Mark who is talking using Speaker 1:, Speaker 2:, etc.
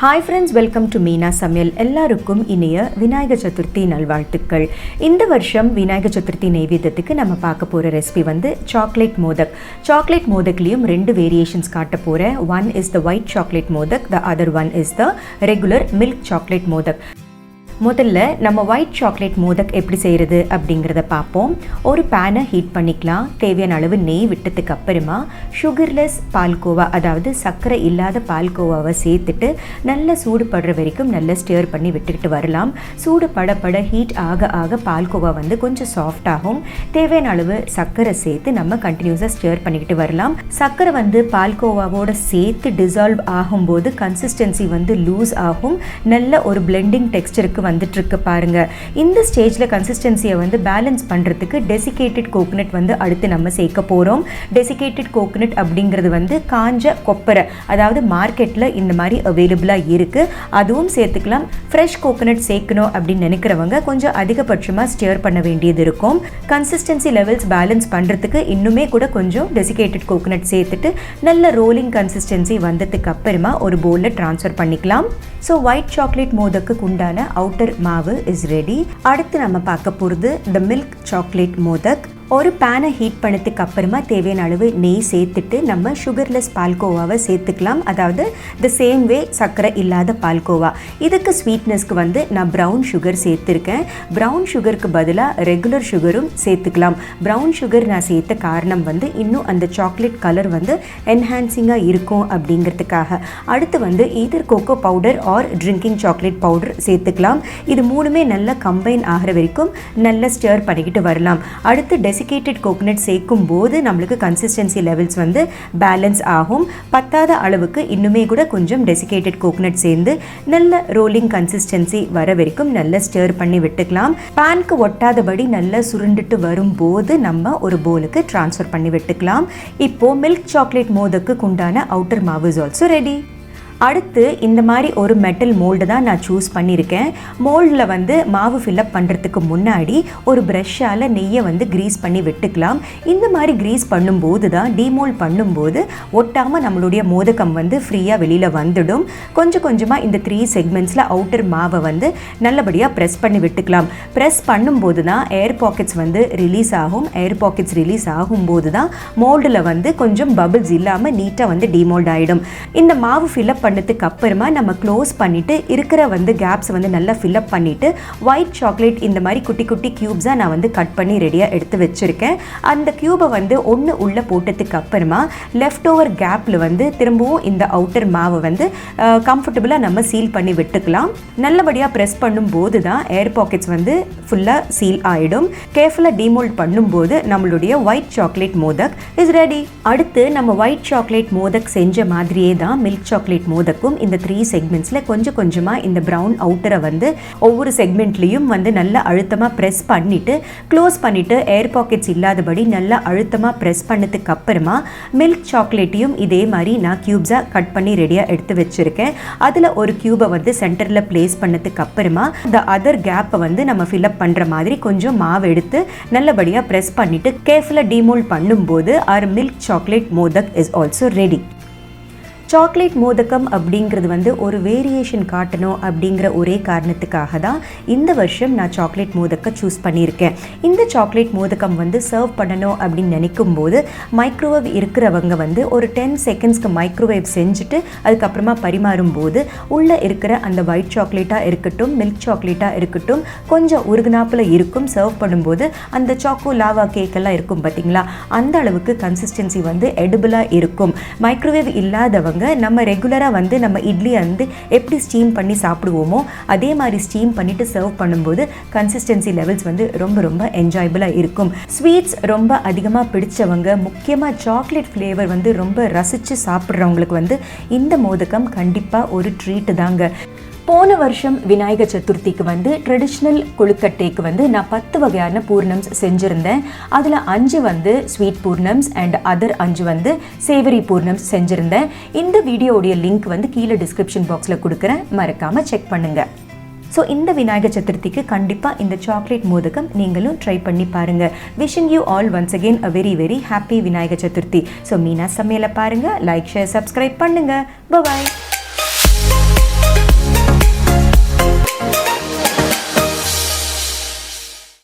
Speaker 1: Hi friends, welcome to Meena சமையல். எல்லாருக்கும் இனிய விநாயக சதுர்த்தி நல்வாழ்த்துக்கள். இந்த வருஷம் விநாயக சதுர்த்தி நெய்வேத்தியத்துக்கு நம்ம பார்க்க போகிற ரெசிபி வந்து சாக்லேட் மோதக். சாக்லேட் மோதக்லேயும் 2 வேரியேஷன்ஸ் காட்ட போகிறேன். One is the white chocolate modak, the other one is the regular milk chocolate modak. முதல்ல நம்ம ஒயிட் சாக்லேட் மோதக் எப்படி செய்கிறது அப்படிங்கிறத பார்ப்போம். ஒரு பேனை ஹீட் பண்ணிக்கலாம். தேவையான அளவு நெய் விட்டதுக்கு அப்புறமா சுகர்லெஸ் பால்கோவா, அதாவது சர்க்கரை இல்லாத பால்கோவாவை சேர்த்துட்டு நல்லா சூடு படுற வரைக்கும் நல்லா ஸ்டியர் பண்ணி விட்டுக்கிட்டு வரலாம். சூடு பட ஹீட் ஆக ஆக பால்கோவா வந்து கொஞ்சம் சாஃப்ட் ஆகும். தேவையான அளவு சர்க்கரை சேர்த்து நம்ம கண்டினியூஸாக ஸ்டியர் பண்ணிக்கிட்டு வரலாம். சர்க்கரை வந்து பால்கோவாவோட சேர்த்து டிசால்வ் ஆகும்போது கன்சிஸ்டன்சி வந்து லூஸ் ஆகும். நல்ல ஒரு பிளெண்டிங் டெக்ஸ்டருக்கு வந்துட்டு இருக்கு பாருங்க. இந்த ஸ்டேஜில் கன்சிஸ்டன்சியை வந்து பேலன்ஸ் பண்ணுறதுக்கு டெசிகேட்டட் கோகனட் வந்து அடுத்து நம்ம சேர்க்க போகிறோம். டெசிகேட்டட் கோகனட் அப்படிங்கிறது வந்து காஞ்ச கொப்பரை, அதாவது மார்க்கெட்டில் இந்த மாதிரி அவைலபிளாக இருக்குது, அதுவும் சேர்த்துக்கலாம். ஃப்ரெஷ் கோகனட் சேர்க்கணும் அப்படின்னு நினைக்கிறவங்க கொஞ்சம் அதிகபட்சமாக ஸ்டியர் பண்ண வேண்டியது இருக்கும். கன்சிஸ்டன்சி லெவல்ஸ் பேலன்ஸ் பண்ணுறதுக்கு இன்னுமே கூட கொஞ்சம் டெசிகேட்டட் கோகனட் சேர்த்துட்டு நல்ல ரோலிங் கன்சிஸ்டன்சி வந்ததுக்கு அப்புறமா ஒரு பவுலில் ட்ரான்ஸ்ஃபர் பண்ணிக்கலாம். ஸோ ஒயிட் சாக்லேட் மோதக்கு உண்டான அவுட்டர் மாவு இஸ் ரெடி. அடுத்து நம்ம பார்க்க போகிறது த மில்க் சாக்லேட் மோதக். ஒரு பேனை ஹீட் பண்ணதுக்கு அப்புறமா தேவையான அளவு நெய் சேர்த்துட்டு நம்ம சுகர்லெஸ் பால்கோவாவை சேர்த்துக்கலாம். அதாவது த சேம் வே சர்க்கரை இல்லாத பால்கோவா. இதுக்கு ஸ்வீட்னஸ்க்கு வந்து நான் ப்ரௌன் சுகர் சேர்த்துருக்கேன். ப்ரௌன் சுகருக்கு பதிலாக ரெகுலர் சுகரும் சேர்த்துக்கலாம். ப்ரௌன் சுகர் நான் சேர்த்த காரணம் வந்து இன்னும் அந்த சாக்லேட் கலர் வந்து என்ஹான்சிங்காக இருக்கும் அப்படிங்கிறதுக்காக. அடுத்து வந்து either cocoa powder or drinking chocolate powder சேர்த்துக்கலாம். இது மூணுமே நல்லா கம்பைன் ஆகிற வரைக்கும் நல்லா ஸ்டியர் பண்ணிக்கிட்டு வரலாம். அடுத்து டெசிகேட்டட் கோகனட் சேர்க்கும் போது நம்மளுக்கு கன்சிஸ்டன்சி லெவல்ஸ் வந்து பேலன்ஸ் ஆகும். பத்தாத அளவுக்கு இன்னுமே கூட கொஞ்சம் டெசிகேட்டட் கோகனட் சேர்ந்து நல்ல ரோலிங் கன்சிஸ்டன்சி வர வரைக்கும் நல்லா ஸ்டியர் பண்ணி விட்டுக்கலாம். பேனுக்கு ஒட்டாதபடி நல்லா சுருண்டுட்டு வரும்போது நம்ம ஒரு பவுலுக்கு ட்ரான்ஸ்ஃபர் பண்ணி விட்டுக்கலாம். இப்போது மில்க் சாக்லேட் மோதக்கு உண்டான அவுட்டர் மாவு இஸ் ஆல்சோ ரெடி. அடுத்து இந்த மாதிரி ஒரு மெட்டல் மோல்டு தான் நான் சூஸ் பண்ணியிருக்கேன். மோல்டில் வந்து மாவு ஃபில்லப் பண்ணுறதுக்கு முன்னாடி ஒரு ப்ரஷ்ஷால் நெய்யை வந்து க்ரீஸ் பண்ணி விட்டுக்கலாம். இந்த மாதிரி க்ரீஸ் பண்ணும்போது தான் டீமோல்ட் பண்ணும்போது ஒட்டாமல் நம்மளுடைய மோதகம் வந்து ஃப்ரீயாக வெளியில் வந்துடும். கொஞ்சமாக இந்த 3 செக்மெண்ட்ஸில் அவுட்டர் மாவை வந்து நல்லபடியாக ப்ரெஸ் பண்ணி விட்டுக்கலாம். ப்ரெஸ் பண்ணும்போது தான் ஏர் பாக்கெட்ஸ் வந்து ரிலீஸ் ஆகும். ஏர் பாக்கெட்ஸ் ரிலீஸ் ஆகும்போது தான் மோல்டில் வந்து கொஞ்சம் பபிள்ஸ் இல்லாமல் நீட்டாக வந்து டீமோல்ட் ஆகிடும். இந்த மாவு ஃபில்லப் பண்ணதுக்கு அப்புறமா நம்ம க்ளோஸ் பண்ணிவிட்டு இருக்கிற வந்து கேப்ஸ் வந்து நல்லா ஃபில்லப் பண்ணிவிட்டு ஒயிட் சாக்லேட் இந்த மாதிரி குட்டி குட்டி க்யூப்ஸாக நான் வந்து கட் பண்ணி ரெடியாக எடுத்து வச்சுருக்கேன். அந்த க்யூபை வந்து ஒன்று உள்ளே போட்டதுக்கு அப்புறமா லெஃப்ட் ஓவர் கேப்பில் வந்து திரும்பவும் இந்த அவுட்டர் மாவை வந்து கம்ஃபர்டபுளாக நம்ம சீல் பண்ணி விட்டுக்கலாம். நல்லபடியாக ப்ரெஸ் பண்ணும்போது தான் ஏர் பாக்கெட்ஸ் வந்து ஃபுல்லாக சீல் ஆகிடும். கேர்ஃபுல்லாக டீமோல்ட் பண்ணும்போது நம்மளுடைய white chocolate modak is ready. அடுத்து நம்ம ஒயிட் சாக்லேட் மோதக் செஞ்ச மாதிரியே தான் மில்க் சாக்லேட் மோதக்கும் இந்த 3 செக்மெண்ட்ஸில் கொஞ்சமாக இந்த ப்ரௌன் அவுட்டரை வந்து ஒவ்வொரு செக்மெண்ட்லேயும் வந்து நல்லா அழுத்தமாக ப்ரெஸ் பண்ணிவிட்டு க்ளோஸ் பண்ணிவிட்டு ஏர் பாக்கெட்ஸ் இல்லாதபடி நல்லா அழுத்தமாக ப்ரெஸ் பண்ணதுக்கு அப்புறமா மில்க் சாக்லேட்டையும் இதே மாதிரி நான் க்யூப்ஸாக கட் பண்ணி ரெடியாக எடுத்து வச்சுருக்கேன். அதில் ஒரு க்யூபை வந்து சென்டரில் ப்ளேஸ் பண்ணதுக்கு அப்புறமா இந்த அதர் கேப்பை வந்து நம்ம ஃபில்அப் பண்ணுற மாதிரி கொஞ்சம் மாவு எடுத்து நல்லபடியாக ப்ரெஸ் பண்ணிவிட்டு கேர்ஃபுல்லாக டீமோல்ட் பண்ணும்போது our milk chocolate modak is also ready. Chocolate மோதகம் அப்படிங்கிறது வந்து ஒரு வேரியேஷன் காட்டணும் அப்படிங்கிற ஒரே காரணத்துக்காக தான் இந்த வருஷம் நான் சாக்லேட் மோதக்கை சூஸ் பண்ணியிருக்கேன். இந்த சாக்லேட் மோதகம் வந்து சர்வ் பண்ணணும் அப்படின்னு நினைக்கும் போது மைக்ரோவேவ் இருக்கிறவங்க வந்து ஒரு 10 செகண்ட்ஸ்க்கு மைக்ரோவேவ் செஞ்சுட்டு அதுக்கப்புறமா பரிமாறும் போது உள்ளே இருக்கிற அந்த ஒயிட் சாக்லேட்டாக இருக்கட்டும் மில்க் சாக்லேட்டாக இருக்கட்டும் கொஞ்சம் உருகுனாப்பில் இருக்கும். சர்வ் பண்ணும்போது அந்த சாக்கோ லாவா கேக்கெல்லாம் இருக்கும் பார்த்தீங்களா, அந்த அளவுக்கு கன்சிஸ்டன்சி வந்து எடிபிளாக இருக்கும். மைக்ரோவேவ் இல்லாதவங்க நம்ம ரெகுலராக வந்து நம்ம இட்லி வந்து எப்படி ஸ்டீம் பண்ணி சாப்பிடுவோமோ அதே மாதிரி ஸ்டீம் பண்ணிவிட்டு சர்வ் பண்ணும்போது கன்சிஸ்டன்சி லெவல்ஸ் வந்து ரொம்ப என்ஜாயபிளாக இருக்கும். ஸ்வீட்ஸ் ரொம்ப அதிகமாக பிடிச்சவங்க, முக்கியமாக சாக்லேட் ஃப்ளேவர் வந்து ரொம்ப ரசித்து சாப்பிட்றவங்களுக்கு வந்து இந்த மோதகம் கண்டிப்பாக ஒரு ட்ரீட்டு தாங்க. போன வருஷம் விநாயக சதுர்த்திக்கு வந்து ட்ரெடிஷ்னல் கொழுக்கட்டைக்கு வந்து நான் 10 வகையான பூர்ணம்ஸ் செஞ்சுருந்தேன். அதில் 5 வந்து ஸ்வீட் பூர்ணம்ஸ் அண்ட் அதர் 5 வந்து சேவரி பூர்ணம்ஸ் செஞ்சுருந்தேன். இந்த வீடியோடைய லிங்க் வந்து கீழே டிஸ்கிரிப்ஷன் பாக்ஸில் கொடுக்குறேன், மறக்காமல் செக் பண்ணுங்கள். ஸோ இந்த விநாயக சதுர்த்திக்கு கண்டிப்பாக இந்த சாக்லேட் மோதகம் நீங்களும் ட்ரை பண்ணி பாருங்கள். Wishing you all once again a very very happy Vinayaka Chaturthi. So Meena சமையலை பாருங்கள், லைக் ஷேர் சப்ஸ்கிரைப் பண்ணுங்கள். பாய்.